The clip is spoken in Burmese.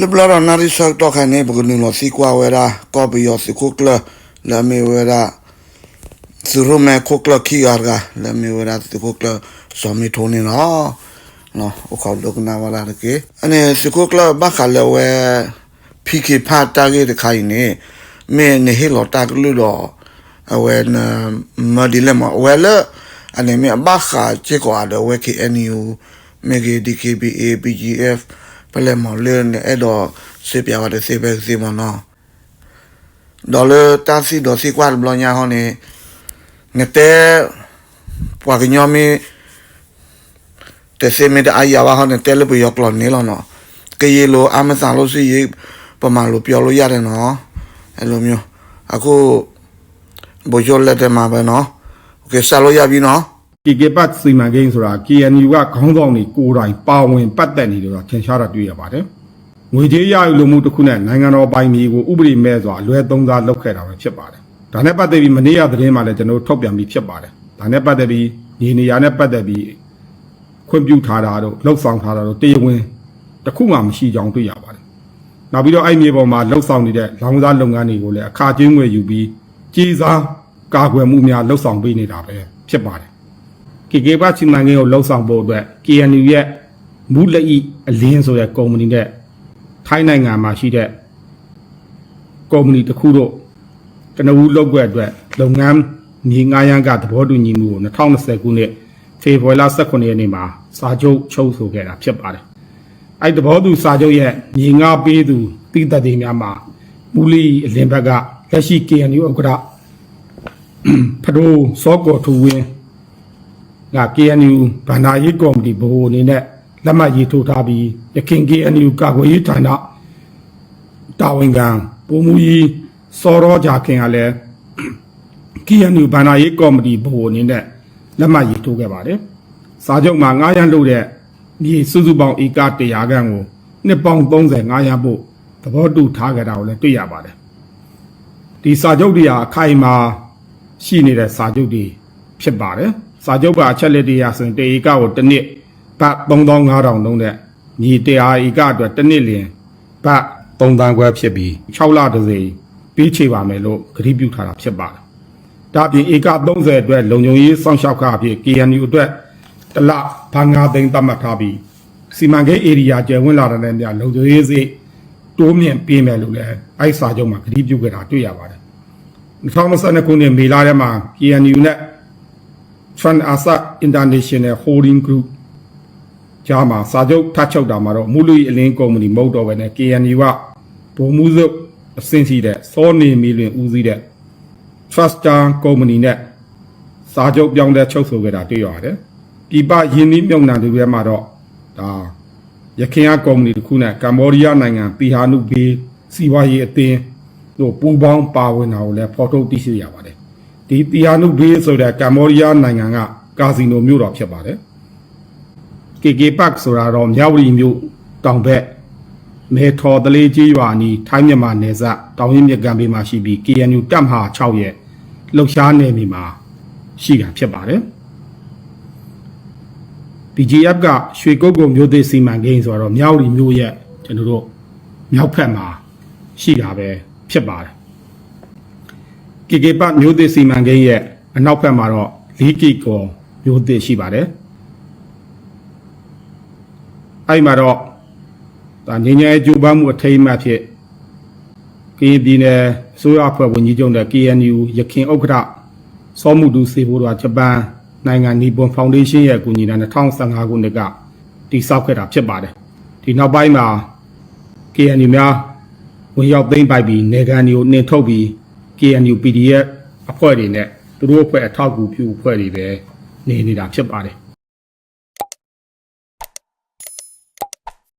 Leblara nari sak to khane bugun lo sikwa wera kopi yo sikukla la mi wera surume kukla kiarga la mi wera sikukla somi thoni no o khaw lok na wala ke ane sikukla ba khale we phiki pha ta ge de khai ne me ne he lo ta lu lo awe na ma dilema wala ane me ba kha che ko ade we ke NU me ge DKBA BGF pale mo le ne edo se pia wa de se be se mo no do le ta si do si kwa blo nya ho ne te wa ke nyomi te se me de aya wa ho ne te le bu yo klo ne lo no ke ye lo amasa lo si ye pa ma lo pyo lo ya de no e lo myo ako bo yo le de ma be no ke sa lo ya bi noဒီကေပတ်စီမံကိန်းဆိုတာ KNU ကခေါင်းဆောင်တွေကိုယ်တိုင်ပါဝင်ပတ်သက်နေတယ်ဆိုတာထင်ရှားတာတွေ့ရပါတယ်။ငွေကြေးရယူလိုမှုတစ်ခုနဲ့နိုင်ငံတော်ပိုင်မြေကိုဥပဒေမဲ့စွာအလွဲသုံးစားလုပ်ခဲ့တာပဲဖြစ်ပါတယ်။ဒါနဲ့ပတ်သက်ပြီးမနေ့ကသတင်းမှာလည်းကျွန်တော်ထုတ်ပြန်ပြီးဖြစ်ပါတယ်။ဒါနဲ့ပတ်သက်ပြီးညီနေရနဲ့ပတ်သက်ပြီးခွင့်ပြုထားတာတို့လှုပ်ဆောင်ထားတာတို့တရားဝင်တစ်ခုမှမရှိကြောင်းတွေ့ရပါတယ်။နောက်ပြီးတော့အဲ့မြေပေါ်မှာလှုပ်ဆောင်နေတဲ့လောင်စားလုပ်ငန်းတွေကိုလည်းအခကြေးငွေယူပြီးကြီးစားကာကွယ်မှုများလှုပ်ဆောင်ပေးနေတာပဲဖြစ်ပါတယ်ကေပတ်စီမံကိန်းကိုလှုပ်ဆောင်ဖို့အတွက် KNU ရဲ့မူလက်ဤအလင်းဆိုတဲ့ကုမ္ပဏီနဲ့ထိုင်းနိုင်ငံမှာရှိတဲ့ကုမ္ပဏီတစ်ခုတို့ကနဦးလုပ်ွက်အတွက်လုပ်ငန်းမြေငှားရမ်းကသဘောတူညီမှုကို2020ခုနှစ်ဖေဖော်ဝါရီလ18ရက်နေ့မှာစာချုပ်ချုပ်ဆိုခဲ့တာဖြစ်ပါတယ်။အဲ့သဘောတူစာချုပ်ရဲ့မြေငှားပေးသူပြည်သက်တွေများမှာမူလက်ဤအလင်းဘက်ကလက်ရှိ KNU ဥက္ကဋ္ဌဖဒိုစောကောထူဝင်းKNU ဗန္ဒာရေးကော်မတီဘိုးအနေနဲ့လက်မှတ်ရေးထိုးထားပြီးရခိုင် KNU ကာကွယ်ရေးဌာနတာဝန်ခံပုံမူကြီးစောရောကြခင်ကလည်း KNU ဗန္ဒာရေးကော်မတီဘိုးအနေနဲ့လက်မှတ်ရေးထိုးခဲ့ပါတယ်။စာချုပ်မှာ9ရန်လို့တဲ့မြေစုစုပေါင်းဧက100ခန့်ကိုနှစ်ပေါင်း30 9ရန်ဖို့သဘောတူထားကြတာကိုလည်းတွေ့ရပါတယ်။ဒီစာချုပ်တွေဟာအခိုင်အမာရှိနေတဲ့စာချုပ်တွေဖြစ်ပါတယ်။စာချုပ်ပါအချက်လက်တရားဆိုရင်တေဧကကိုတစ်နှစ်ဘတ်3500လုံးနဲ့မြေ100ဧကအတွက်တစ်နှစ်လျင်ဘတ်3သန်းခွဲဖြစ်ပြီး6လတစ်စိမ်ပေးချေပါမယ်လို့ကတိပြုထားတာဖြစ်ပါတယ်။ဒါပြင်ဧက30အတွက်လုံခြုံရေးစောင့်ရှောက်ခအဖြစ် KNU အတွက်တစ်လဘတ်9သိန်းသတ်မှတ်ထားပြီးစီမံကိန်းဧရိယာကျယ်ဝန်းလာတဲ့နေရာလုံခြုံရေးစိတိုးမြင့်ပေးမယ်လို့လည်းအဲ့စာချုပ်မှာကတိပြုခဲ့တာတွေ့ရပါတယ်။2022ခုနှစ်မေလထဲမှာ KNU နဲ့Trans Asa International Holding Group ဂျာမှာစာချုပ်ထပ်ချုပ်တာမှာတော့မူလူအလင်းကုမ္ပဏီမဟုတ်တော့ဘဲနဲ့ KNU ကဗိုလ်မှူးစုအဆင့်ရှိတဲ့စောနေမီလွင်ဦးစီးတဲ့ Truster ကုမ္ပဏီနဲ့စာချုပ်ပြောင်းတဲ့ချုပ်ဆိုခဲ့တာတွေ့ရတယ်။ပြည်ပယင်းနှီးမြှုပ်နှံသူတွေမှာတော့ဒါရခိုင်ကကုမ္ပဏီတစ်ခုနဲ့ကမ္ဘောဒီးယားနိုင်ငံပီဟာနုဘေးစီဝါရေးအသင်းတို့ပူးပေါင်းပါဝင်တာကိုလည်းဖော်ထုတ်သိရှိရပါတယ်။ဒီတီယာနုဘေးဆိုတဲ့ကမ္ဘောဒီးယားနိုင်ငံကကာစီနိုမြို့တော်ဖြစ်ပါတယ်။ KK Park ဆိုတာတော့မြဝတီမြို့တောင်ဘက်မဲထော်တလေးကြီးရွာနီထိုင်းမြန်မာနယ်စပ်တောင်ရင်မြကံဘေးမှာရှိပြီး KNU တပ်မဟာ6ရဲ့လှုပ်ရှားနယ်မြေမှာရှိတာဖြစ်ပါတယ်။ BGF ကရွှေကုတ်ကုန်းမြို့သစ်စီမံကိန်းဆိုတော့မြဝတီမြို့ရဲ့ကျွန်တော်တို့မြောက်ဘက်မှာရှိတာပဲဖြစ်ပါတယ်။ KK Park မြို့သစ်စီမံကိန်းရဲ့အနောက်ဘက်မှာတော့4ကီကောမြို့သစ်ရှိပါတယ်။အဲ့မှာတော့ဒါငញ្ញဲကျိုးပန်းမှုအထိမ်းအမှတ်ဖြစ်ကရင်ပြည်နယ်စိုးရအဖွဲ့ဝန်ကြီးချုပ်နဲ့ KNU ရခိုင်ဥက္ကဋ္ဌစောမှုတူစေဖို့တော့ဂျပန်နိုင်ငံနီပွန်ဖောင်ဒေးရှင်းရဲ့အကူအညီနဲ့2015ခုနှစ်ကတည်ဆောက်ခဲ့တာဖြစ်ပါတယ်။ဒီနောက်ပိုင်းမှာ KNU များဝင်ရောက်သိမ်းပိုက်ပြီးနေကန်တွေကိုနှင်ထုတ်ပြီး KNU PDF အဖွဲ့တွေနဲ့သူတို့အဖွဲ့အထောက်အကူပြုအဖွဲ့တွေပဲနေတာဖြစ်ပါတယ်